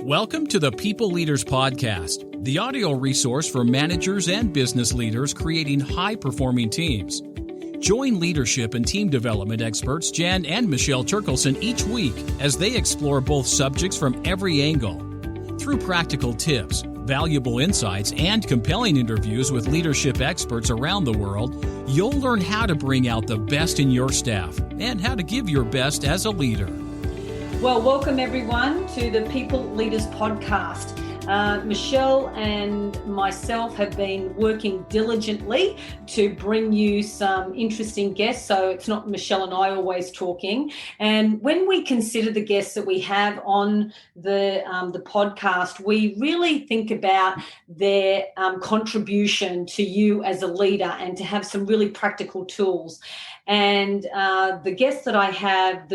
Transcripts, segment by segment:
Welcome to the People Leaders Podcast, the audio resource for managers and business leaders creating high-performing teams. Join leadership and team development experts Jen and Michelle Turkelson each week as they explore both subjects from every angle. Through practical tips, valuable insights, and compelling interviews with leadership experts around the world, you'll learn how to bring out the best in your staff and how to give your best as a leader. Well, welcome everyone to the People Leaders Podcast. Michelle and myself have been working diligently to bring you some interesting guests. So it's not Michelle and I always talking. And when we consider the guests that we have on the podcast, we really think about their contribution to you as a leader and to have some really practical tools. And the guest that I have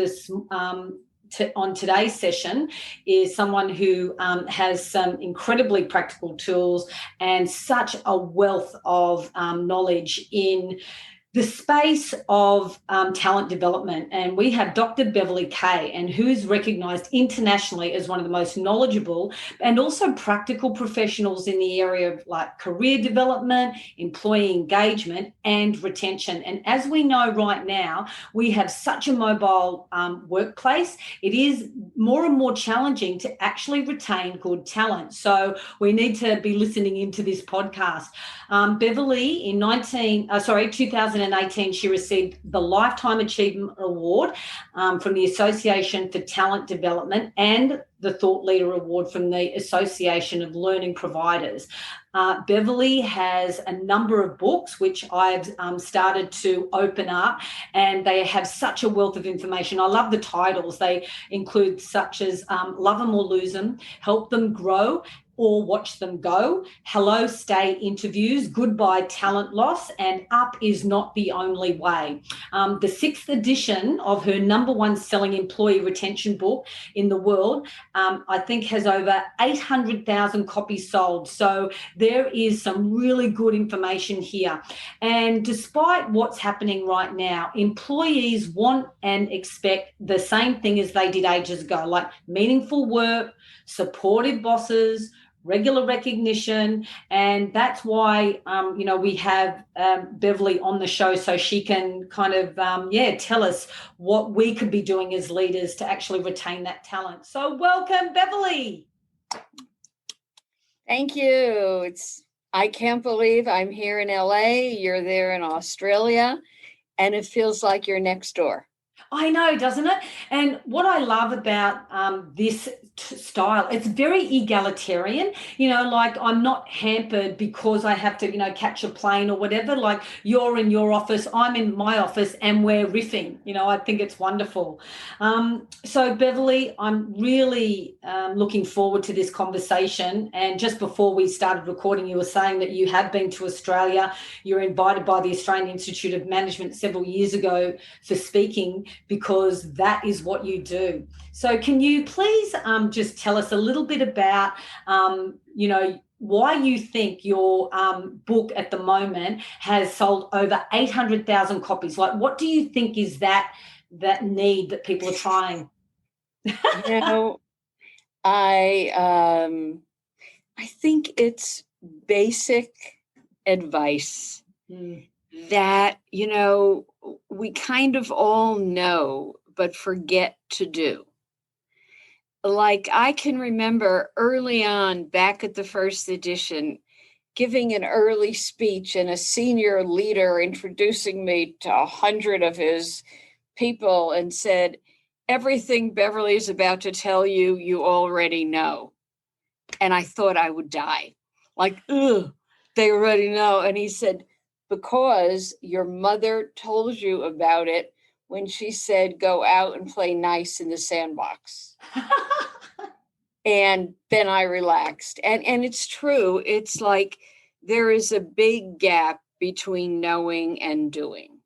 on today's session is someone who has some incredibly practical tools and such a wealth of knowledge in the space of talent development. And we have Dr. Beverly Kaye, and who's recognised internationally as one of the most knowledgeable and also practical professionals in the area of like career development, employee engagement and retention. And as we know right now, we have such a mobile workplace. It is more and more challenging to actually retain good talent. So we need to be listening into this podcast. Beverly in 2018, she received the Lifetime Achievement Award from the Association for Talent Development and the Thought Leader Award from the Association of Learning Providers. Beverly has a number of books which I've started to open up, and they have such a wealth of information. I love the titles. They include such as Love Them or Lose Them, Help Them Grow or Watch Them Go, Hello, Stay Interviews, Goodbye Talent Loss, and Up Is Not the Only Way. The 6th edition of her number one selling employee retention book in the world, I think has over 800,000 copies sold. So there is some really good information here. And despite what's happening right now, employees want and expect the same thing as they did ages ago, like meaningful work, supportive bosses, regular recognition, and that's why we have Beverly on the show so she can kind of tell us what we could be doing as leaders to actually retain that talent. So welcome, Beverly. Thank you. I can't believe I'm here in LA, you're there in Australia, and it feels like you're next door. I know, doesn't it? And what I love about this style, it's very egalitarian, like I'm not hampered because I have to, catch a plane or whatever, like you're in your office, I'm in my office and we're riffing, I think it's wonderful. So Beverly, I'm really looking forward to this conversation. And just before we started recording, you were saying that you have been to Australia. You were invited by the Australian Institute of Management several years ago for speaking, because that is what you do. So can you please just tell us a little bit about, why you think your book at the moment has sold over 800,000 copies? Like, what do you think is that need that people are trying? I think it's basic advice that, we kind of all know, but forget to do. Like I can remember early on back at the first edition, giving an early speech and a senior leader introducing me to 100 of his people and said, everything Beverly's about to tell you, you already know. And I thought I would die. Like, ugh, they already know. And he said, because your mother told you about it when she said, go out and play nice in the sandbox. And then I relaxed. And it's true. It's like there is a big gap between knowing and doing.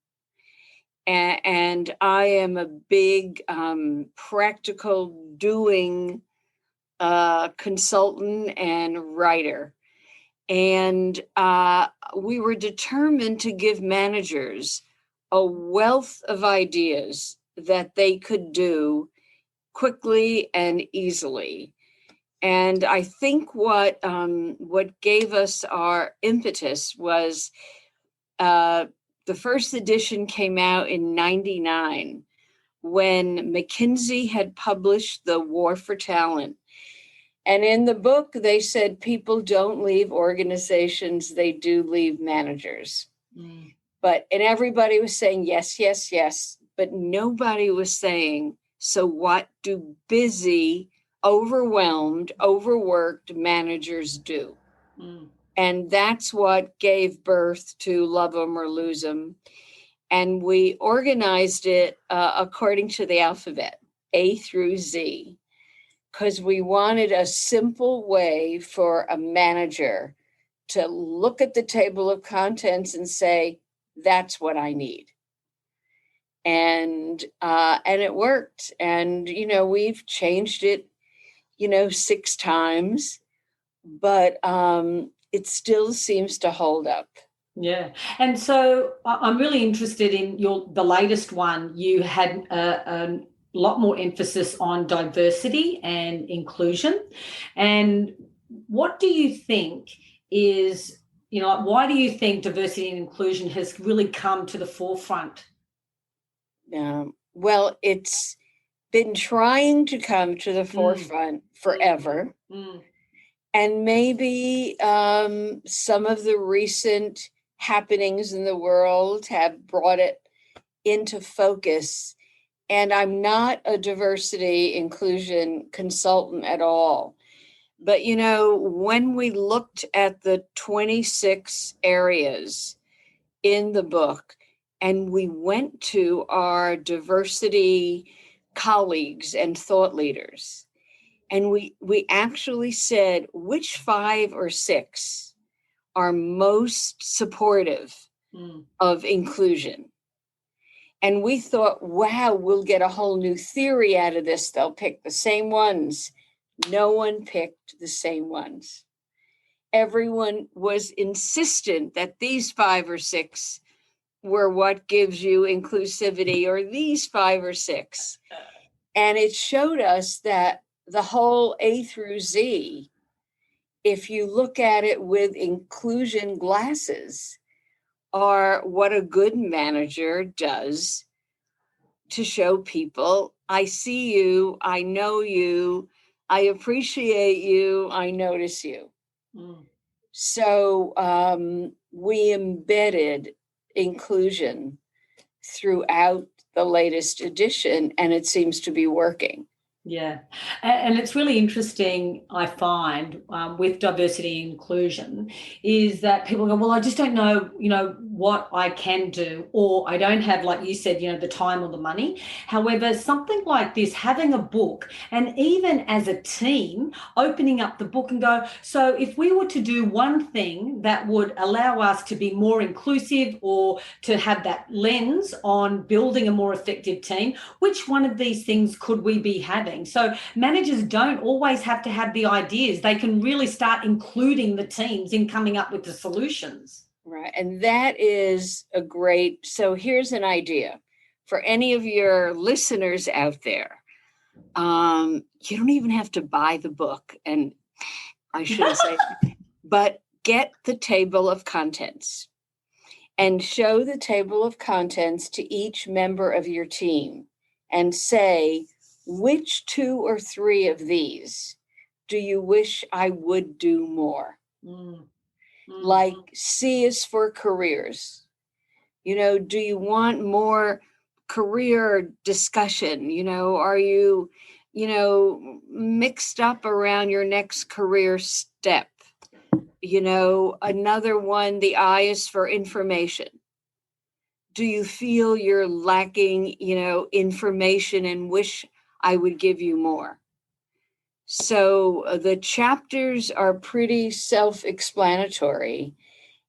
And I am a big practical doing consultant and writer. And we were determined to give managers a wealth of ideas that they could do quickly and easily. And I think what gave us our impetus was the first edition came out in '99 when McKinsey had published The War for Talent. And in the book, they said people don't leave organizations, they do leave managers. Mm. And everybody was saying, yes, yes, yes. But nobody was saying, so what do busy, overwhelmed, overworked managers do? Mm. And that's what gave birth to Love 'Em or Lose 'Em. And we organized it according to the alphabet, A through Z, because we wanted a simple way for a manager to look at the table of contents and say, that's what I need. And it worked. And, we've changed it, 6 times, but it still seems to hold up. Yeah. And so I'm really interested in the latest one. You had a lot more emphasis on diversity and inclusion. And what do you think is, why do you think diversity and inclusion has really come to the forefront? Well, it's been trying to come to the forefront forever. Mm. And maybe some of the recent happenings in the world have brought it into focus. And I'm not a diversity inclusion consultant at all. But, when we looked at the 26 areas in the book and we went to our diversity colleagues and thought leaders, and we actually said, which 5 or 6 are most supportive of inclusion? And we thought, wow, we'll get a whole new theory out of this. They'll pick the same ones. No one picked the same ones. Everyone was insistent that these 5 or 6 were what gives you inclusivity, or these 5 or 6. And it showed us that the whole A through Z, if you look at it with inclusion glasses, are what a good manager does to show people, I see you, I know you, I appreciate you, I notice you. Mm. So we embedded inclusion throughout the latest edition, and it seems to be working. Yeah. And it's really interesting, I find, with diversity and inclusion, is that people go, well, I just don't know, what I can do, or I don't have, like you said, the time or the money. However, something like this, having a book, and even as a team, opening up the book and go, so if we were to do one thing that would allow us to be more inclusive or to have that lens on building a more effective team, which one of these things could we be having? So managers don't always have to have the ideas. They can really start including the teams in coming up with the solutions. Right. And that is so here's an idea for any of your listeners out there. You don't even have to buy the book. And I shouldn't say, but get the table of contents and show the table of contents to each member of your team and say, which 2 or 3 of these do you wish I would do more? Mm. Mm-hmm. Like C is for careers. Do you want more career discussion? Are you, mixed up around your next career step? Another one, the I is for information. Do you feel you're lacking, information and wish I would give you more? So the chapters are pretty self-explanatory.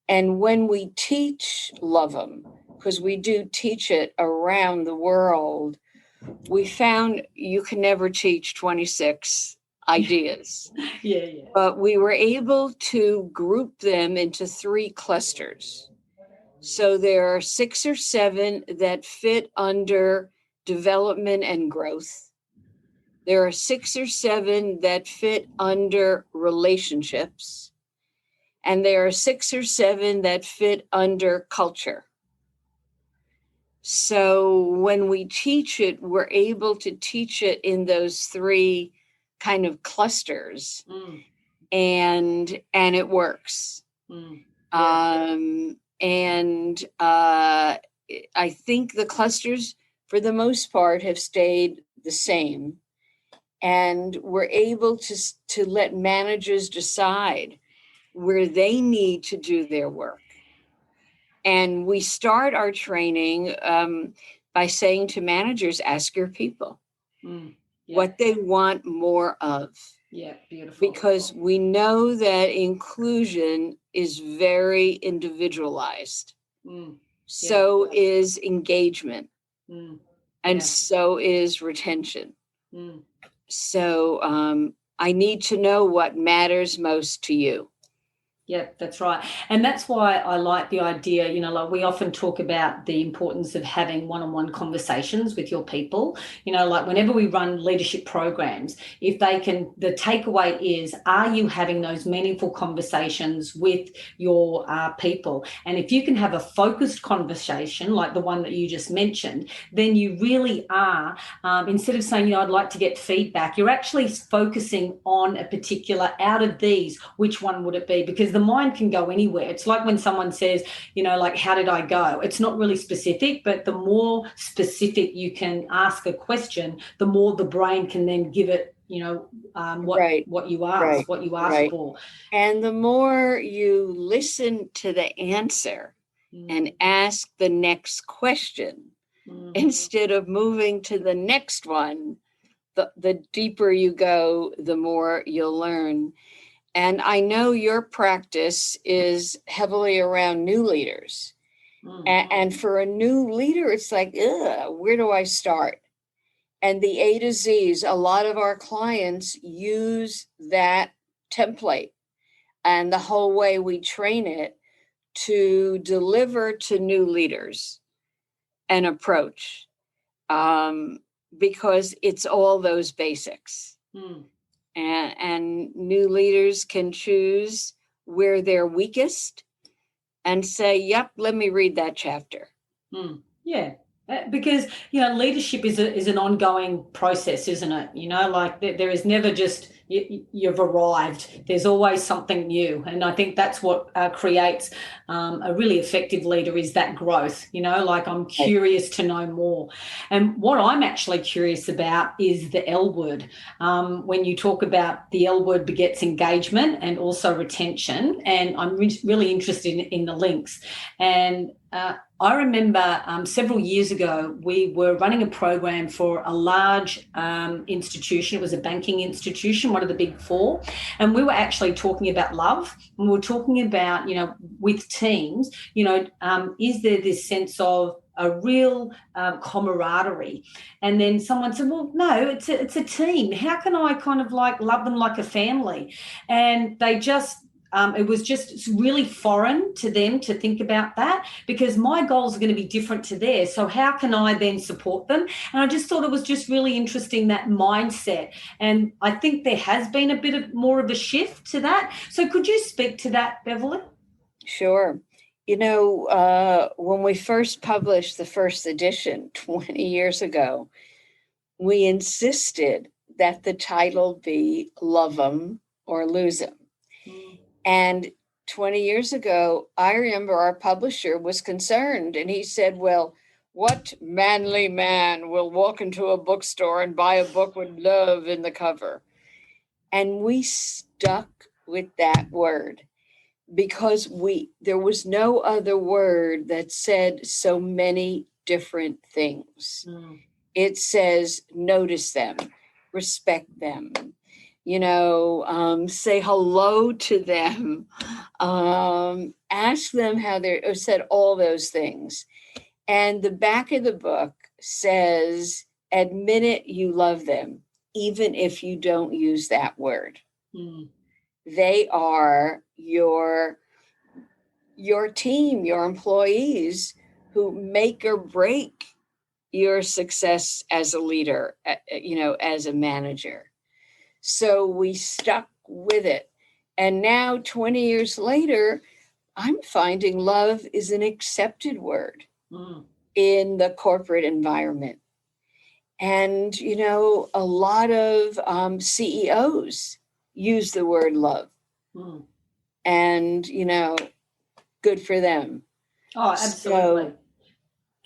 And when we teach Love 'Em, because we do teach it around the world, we found you can never teach 26 ideas. Yeah. But we were able to group them into 3 clusters. So there are 6 or 7 that fit under development and growth. There are 6 or 7 that fit under relationships, and there are 6 or 7 that fit under culture. So when we teach it, we're able to teach it in those 3 kind of clusters, and it works. And I think the clusters, for the most part, have stayed the same. And we're able to let managers decide where they need to do their work. And we start our training by saying to managers, ask your people what they want more of. Yeah, beautiful. Because we know that inclusion is very individualized. So is engagement. And so is retention. So I need to know what matters most to you. Yeah, that's right. And that's why I like the idea, like we often talk about the importance of having one-on-one conversations with your people, like whenever we run leadership programs, if they can, the takeaway is, are you having those meaningful conversations with your people? And if you can have a focused conversation like the one that you just mentioned, then you really are, instead of saying, I'd like to get feedback, you're actually focusing on a particular, out of these, which one would it be? Because the mind can go anywhere. It's like when someone says, like, how did I go? It's not really specific, but the more specific you can ask a question, the more the brain can then give it, what you ask, what you ask for. And the more you listen to the answer and ask the next question, instead of moving to the next one, the deeper you go, the more you'll learn. And I know your practice is heavily around new leaders. And for a new leader, it's like, where do I start? And the A to Z's, a lot of our clients use that template and the whole way we train it to deliver to new leaders an approach, because it's all those basics. And new leaders can choose where they're weakest and say, yep, let me read that chapter. Yeah. Because, leadership is an ongoing process, isn't it? Like there is never just you've arrived. There's always something new. And I think that's what creates a really effective leader, is that growth, like I'm curious to know more. And what I'm actually curious about is the L word. When you talk about the L word begets engagement and also retention, and I'm really interested in the links. And I remember several years ago, we were running a program for a large institution. It was a banking institution, one of the big 4. And we were actually talking about love. And we were talking about, with teams, is there this sense of a real camaraderie? And then someone said, well, no, it's a team. How can I kind of like love them like a family? And they just... it was just really foreign to them to think about that, because my goals are going to be different to theirs. So how can I then support them? And I just thought it was just really interesting, that mindset. And I think there has been a bit more of a shift to that. So could you speak to that, Beverly? Sure. When we first published the first edition 20 years ago, we insisted that the title be Love 'em or Lose 'em. And 20 years ago, I remember our publisher was concerned, and he said, well, what manly man will walk into a bookstore and buy a book with love in the cover? And we stuck with that word because there was no other word that said so many different things. It says, notice them, respect them, say hello to them, ask them how they're, said all those things. And the back of the book says, admit it, you love them, even if you don't use that word. They are your team, your employees, who make or break your success as a leader, as a manager. So we stuck with it. And now 20 years later, I'm finding love is an accepted word in the corporate environment. And, a lot of CEOs use the word love. And, good for them. Oh, absolutely. So,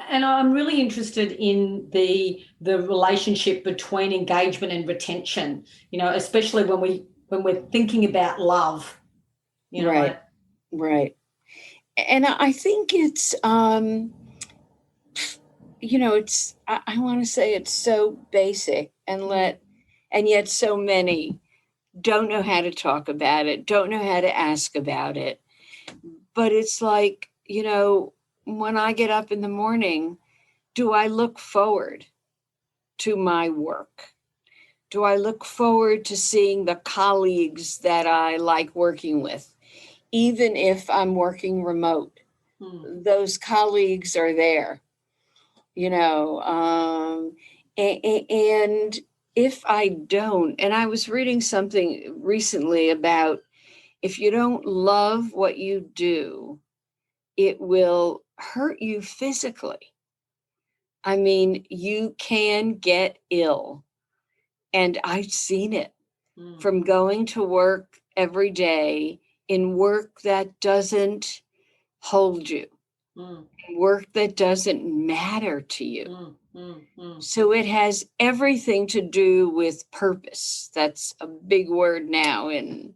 and I'm really interested in the relationship between engagement and retention, especially when we're thinking about love, Right. And I think it's, it's, I want to say it's so basic and yet so many don't know how to talk about it, don't know how to ask about it. But it's like, when I get up in the morning, do I look forward to my work? Do I look forward to seeing the colleagues that I like working with? Even if I'm working remote, those colleagues are there, and if I don't, and I was reading something recently about if you don't love what you do, it will hurt you physically. I mean, you can get ill. And I've seen it from going to work every day in work that doesn't hold you, work that doesn't matter to you. So it has everything to do with purpose. That's a big word now in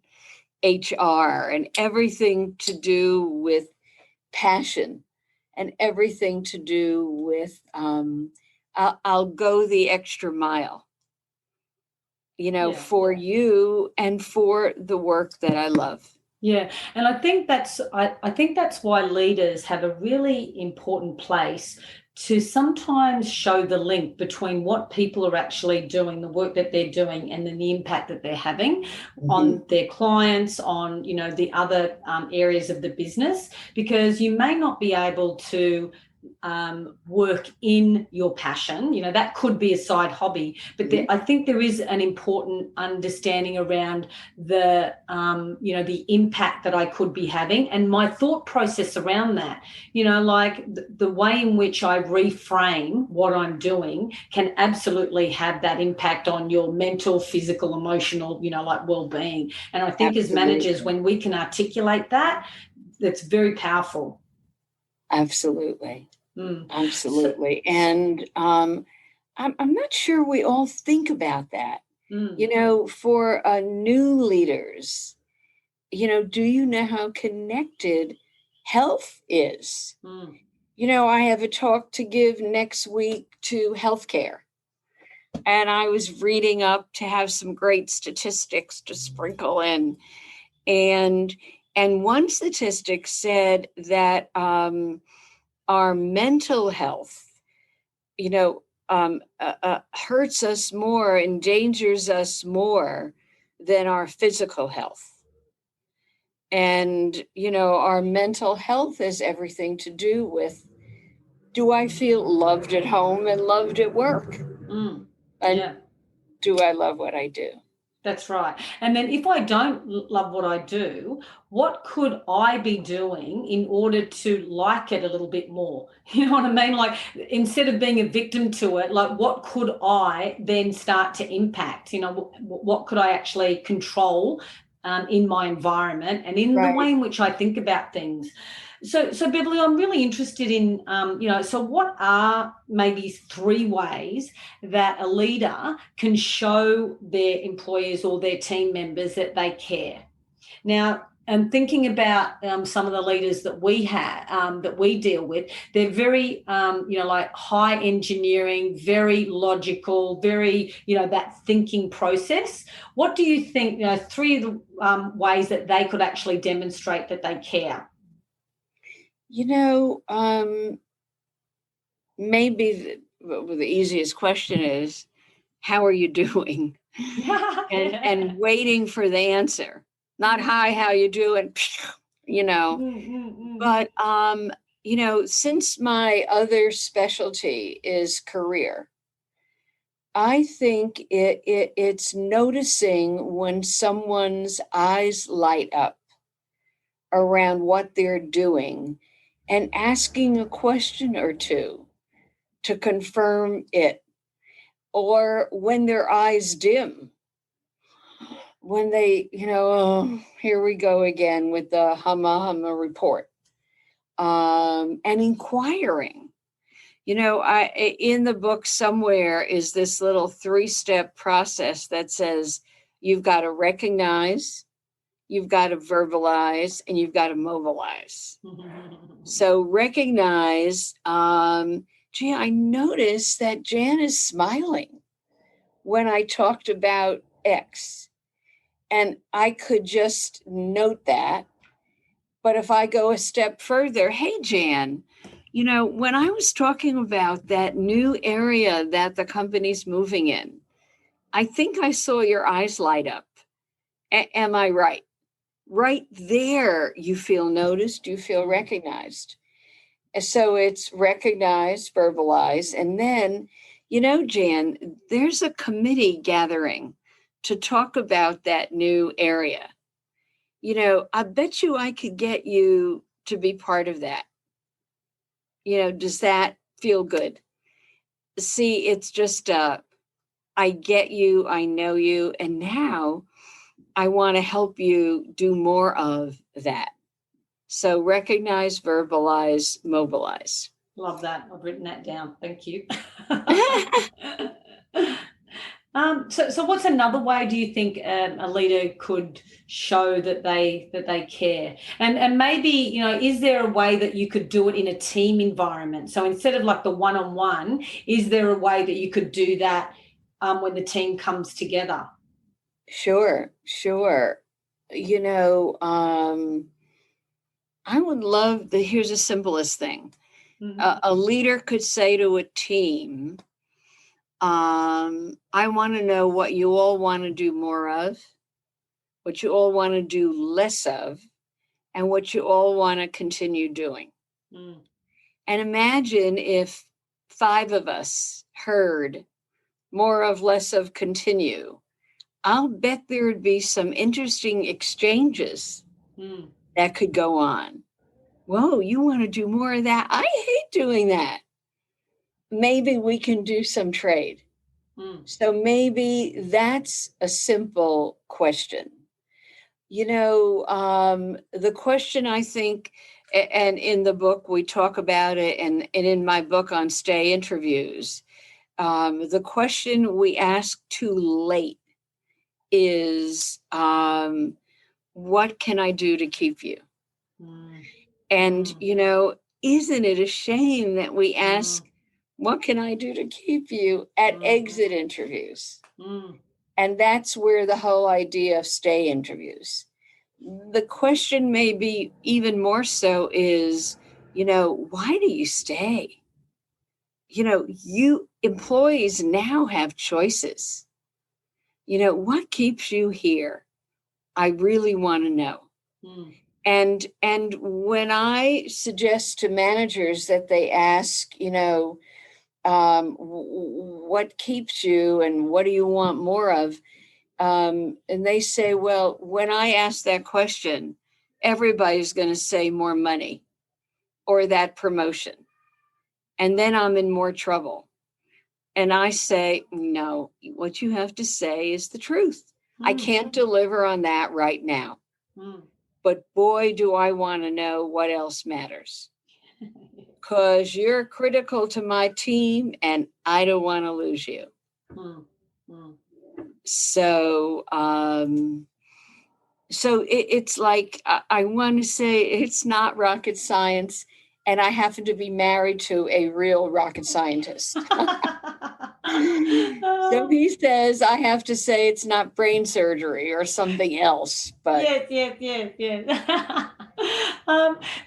HR, and everything to do with passion, and everything to do with I'll go the extra mile, for you and for the work that I love. Yeah, and I think that's why leaders have a really important place to sometimes show the link between what people are actually doing, the work that they're doing, and then the impact that they're having on their clients, on the other areas of the business, because you may not be able to work in your passion, that could be a side hobby, but I think there is an important understanding around the the impact that I could be having, and my thought process around that, like the way in which I reframe what I'm doing can absolutely have that impact on your mental, physical, emotional, like well-being. And I think as managers, when we can articulate that, that's very powerful. Absolutely. Absolutely. And I'm not sure we all think about that. For new leaders, do you know how connected health is? I have a talk to give next week to healthcare. And I was reading up to have some great statistics to sprinkle in. And one statistic said that our mental health, hurts us more, endangers us more than our physical health. And, our mental health has everything to do with, do I feel loved at home and loved at work? And do I love what I do? That's right. And then if I don't love what I do, what could I be doing in order to like it a little bit more? You know what I mean? Like, instead of being a victim to it, like, what could I then start to impact? What could I actually control in my environment and in the way in which I think about things? So Beverly, I'm really interested in, so what are maybe 3 ways that a leader can show their employees or their team members that they care? Now, and thinking about some of the leaders that we have, that we deal with, they're very, like high engineering, very logical, very, that thinking process. What do you think, 3 of the ways that they could actually demonstrate that they care? Maybe the easiest question is, how are you doing? and waiting for the answer, not hi, how you doing, but since my other specialty is career, I think it's noticing when someone's eyes light up around what they're doing and asking a question or two to confirm it. Or when their eyes dim, when they, oh, here we go again with the humma report, and inquiring. In the book somewhere is this little 3-step process that says you've got to recognize, you've got to verbalize, and you've got to mobilize. So recognize, I noticed that Jan is smiling when I talked about X, and I could just note that. But if I go a step further, hey, Jan, when I was talking about that new area that the company's moving in, I think I saw your eyes light up. Am I right? Right there, you feel noticed, you feel recognized. So it's recognize, verbalize, and then, Jan, there's a committee gathering to talk about that new area. I bet you I could get you to be part of that. Does that feel good? See, it's just, I get you, I know you, and now I want to help you do more of that. So recognize, verbalize, mobilize. Love that. I've written that down. Thank you. So what's another way do you think a leader could show that they care? And maybe, is there a way that you could do it in a team environment? So instead of like the one-on-one, is there a way that you could do that when the team comes together? Sure. I would love here's the simplest thing. Mm-hmm. A leader could say to a team, I want to know what you all want to do more of, what you all want to do less of, and what you all want to continue doing. Mm. And imagine if 5 of us heard more of, less of, continue. I'll bet there would be some interesting exchanges that could go on. Whoa, you want to do more of that? I hate doing that. Maybe we can do some trade. So maybe that's a simple question. The question, I think, and in the book we talk about it, and in my book on stay interviews, the question we ask too late is, what can I do to keep you? And, isn't it a shame that we ask, what can I do to keep you at exit interviews? And that's where the whole idea of stay interviews. The question may be even more so is, why do you stay? You employees now have choices. What keeps you here? I really want to know. And when I suggest to managers that they ask, what keeps you and what do you want more of? And they say, well, when I ask that question, everybody's going to say more money or that promotion. And then I'm in more trouble. And I say, no, what you have to say is the truth. I can't deliver on that right now. But boy, do I want to know what else matters. Because you're critical to my team and I don't want to lose you. So it's like, I want to say it's not rocket science, and I happen to be married to a real rocket scientist. So he says I have to say it's not brain surgery or something else. But yeah.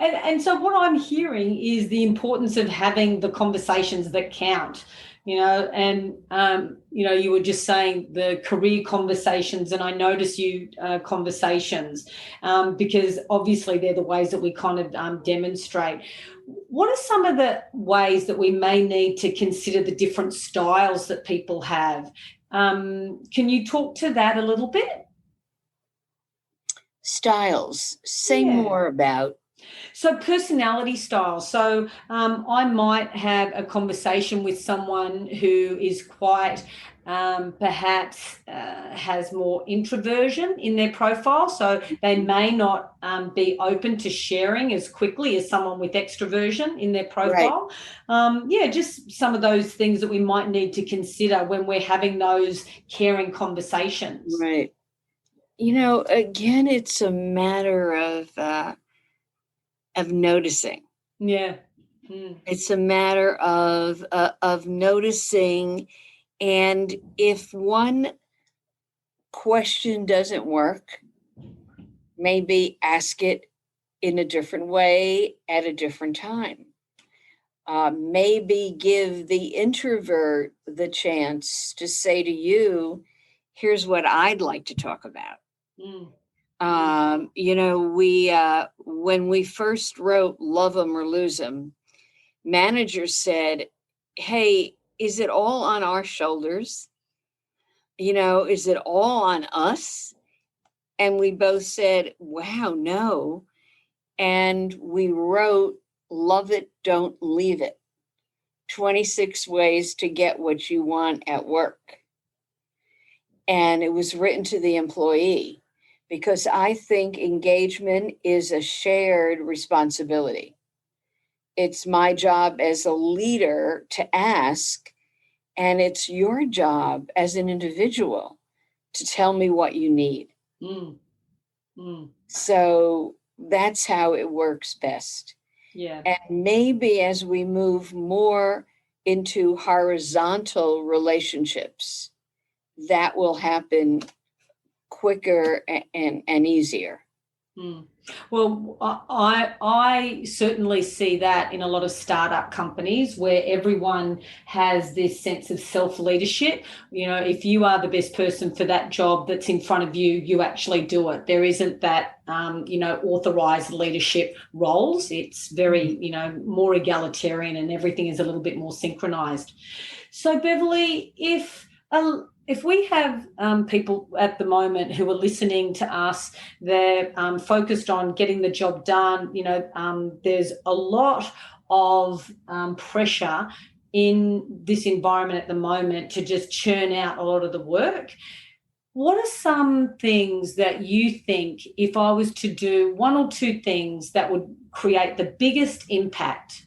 And so what I'm hearing is the importance of having the conversations that count. and, you were just saying the career conversations, and I notice you conversations, because obviously they're the ways that we kind of demonstrate. What are some of the ways that we may need to consider the different styles that people have? Can you talk to that a little bit? Styles. Say more about. So personality style. So I might have a conversation with someone who is quite perhaps has more introversion in their profile. So they may not be open to sharing as quickly as someone with extroversion in their profile. Right. Just some of those things that we might need to consider when we're having those caring conversations. Right. Again, it's a matter of noticing. Yeah. It's a matter of noticing. And if one question doesn't work, maybe ask it in a different way at a different time. Maybe give the introvert the chance to say to you, here's what I'd like to talk about. When we first wrote Love 'Em or Lose 'Em, managers said, hey, is it all on our shoulders? Is it all on us? And we both said, wow, no. And we wrote Love It, Don't Leave It. 26 ways to get what you want at work. And it was written to the employee because I think engagement is a shared responsibility. It's my job as a leader to ask, and it's your job as an individual to tell me what you need. So that's how it works best. Yeah. And maybe as we move more into horizontal relationships, that will happen quicker and easier. Well, I certainly see that in a lot of startup companies where everyone has this sense of self-leadership. If you are the best person for that job that's in front of you, you actually do it. There isn't that, authorized leadership roles. It's very, more egalitarian, and everything is a little bit more synchronized. So, Beverly, if we have people at the moment who are listening to us, they're focused on getting the job done, there's a lot of pressure in this environment at the moment to just churn out a lot of the work. What are some things that you think, if I was to do one or two things that would create the biggest impact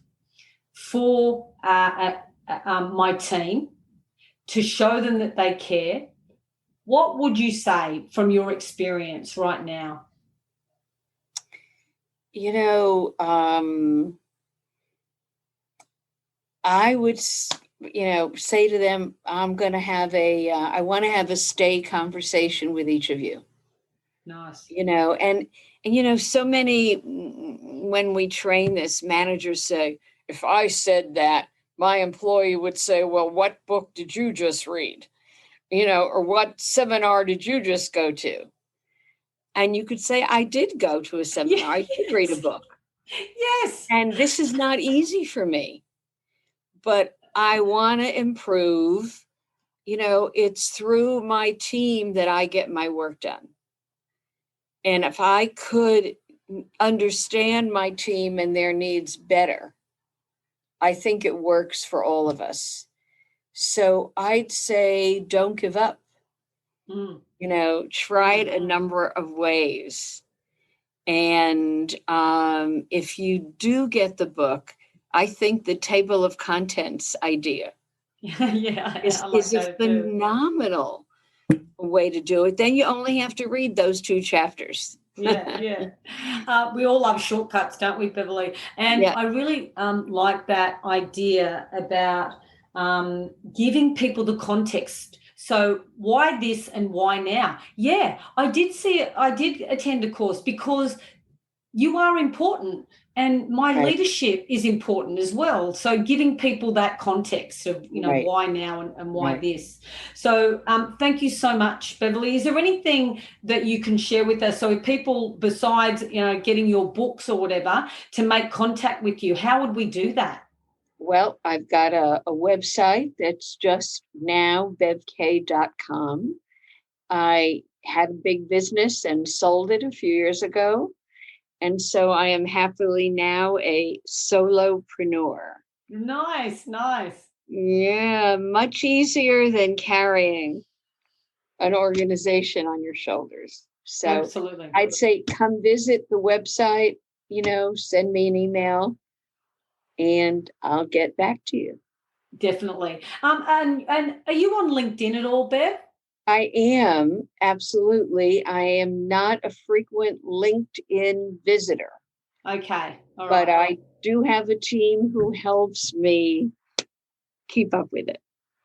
for my team, to show them that they care? What would you say from your experience right now? I would, say to them, I'm going to have I want to have a stay conversation with each of you. Nice. And so many, when we train this, managers say, if I said that, my employee would say, well, what book did you just read? Or what seminar did you just go to? And you could say, I did go to a seminar. Yes. I did read a book. Yes. And this is not easy for me, but I want to improve. It's through my team that I get my work done. And if I could understand my team and their needs better, I think it works for all of us. So I'd say don't give up. Try it a number of ways. And if you do get the book, I think the table of contents idea is a phenomenal way to do it. Then you only have to read those 2 chapters. Yeah. We all love shortcuts, don't we, Beverly? And I really like that idea about giving people the context. So why this and why now? Yeah, I did see it. I did attend a course because you are important and my leadership is important as well. So giving people that context of, why now and why this. So thank you so much, Beverly. Is there anything that you can share with us? So if people, besides, getting your books or whatever, to make contact with you, how would we do that? Well, I've got a website that's just now, bevkaye.com. I had a big business and sold it a few years ago. And so I am happily now a solopreneur. Nice. Yeah, much easier than carrying an organization on your shoulders. So absolutely. I'd say come visit the website, send me an email and I'll get back to you. Definitely. And are you on LinkedIn at all, Bev? I am, absolutely. I am not a frequent LinkedIn visitor. Okay. All right. But I do have a team who helps me keep up with it.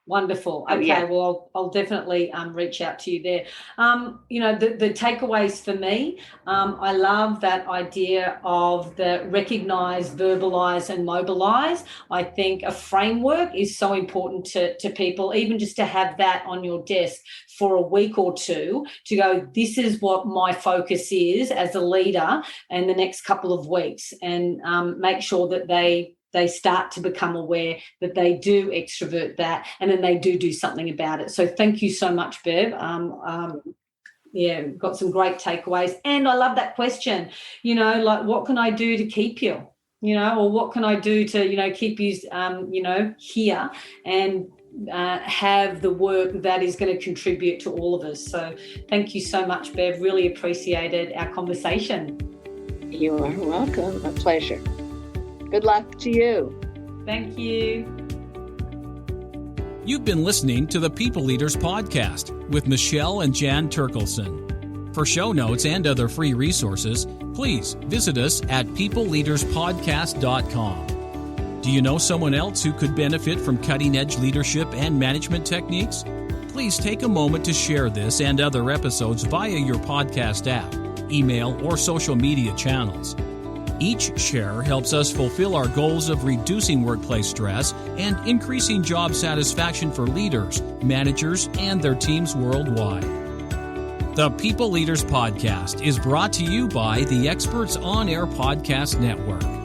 Wonderful. Okay, well, I'll definitely reach out to you there. The takeaways for me, I love that idea of the recognize, verbalize, and mobilize. I think a framework is so important to people, even just to have that on your desk for a week or two to go, this is what my focus is as a leader in the next couple of weeks, and make sure that they start to become aware that they do extrovert that, and then they do something about it. So thank you so much, Bev. Got some great takeaways. And I love that question, like, what can I do to keep you, or what can I do to, keep you, here and have the work that is going to contribute to all of us. So thank you so much, Bev. Really appreciated our conversation. You are welcome. A pleasure. Good luck to you. Thank you. You've been listening to the People Leaders Podcast with Michelle and Jan Turkelson. For show notes and other free resources, please visit us at peopleleaderspodcast.com. Do you know someone else who could benefit from cutting-edge leadership and management techniques? Please take a moment to share this and other episodes via your podcast app, email, or social media channels. Each share helps us fulfill our goals of reducing workplace stress and increasing job satisfaction for leaders, managers, and their teams worldwide. The People Leaders Podcast is brought to you by the Experts On Air Podcast Network.